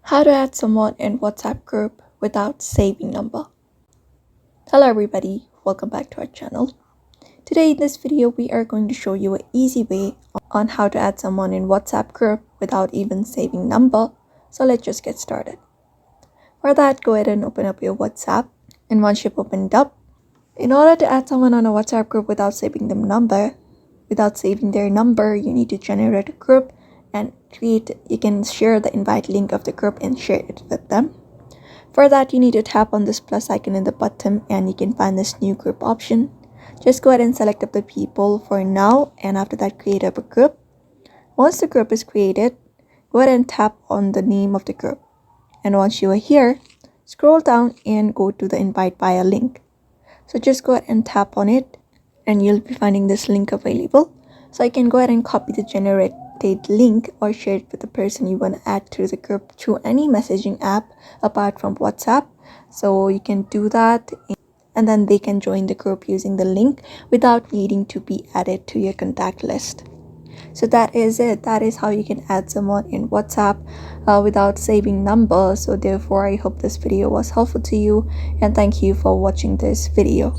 How to add someone in WhatsApp group without saving number. Hello everybody, welcome back to our channel. Today in this video we are going to show you an easy way on how to add someone in WhatsApp group without even saving number. So let's just get started. For that, go ahead and open up your WhatsApp, and once you've opened up, in order to add someone on a WhatsApp group without saving their number, you need to generate a group and you can share the invite link of the group and share it with them. For that, you need to tap on this plus icon in the bottom and you can find this new group option. Just go ahead and select up the people for now, and after that create up a group. Once the group is created, go ahead and tap on the name of the group, and once you are here, scroll down and go to the invite via link. So just go ahead and tap on it and you'll be finding this link available. So I can go ahead and copy the generated link or share it with the person you want to add to the group through any messaging app apart from WhatsApp. So you can do that and then they can join the group using the link without needing to be added to your contact list. So that is it. That is how you can add someone in WhatsApp without saving numbers. So therefore, I hope this video was helpful to you, and thank you for watching this video.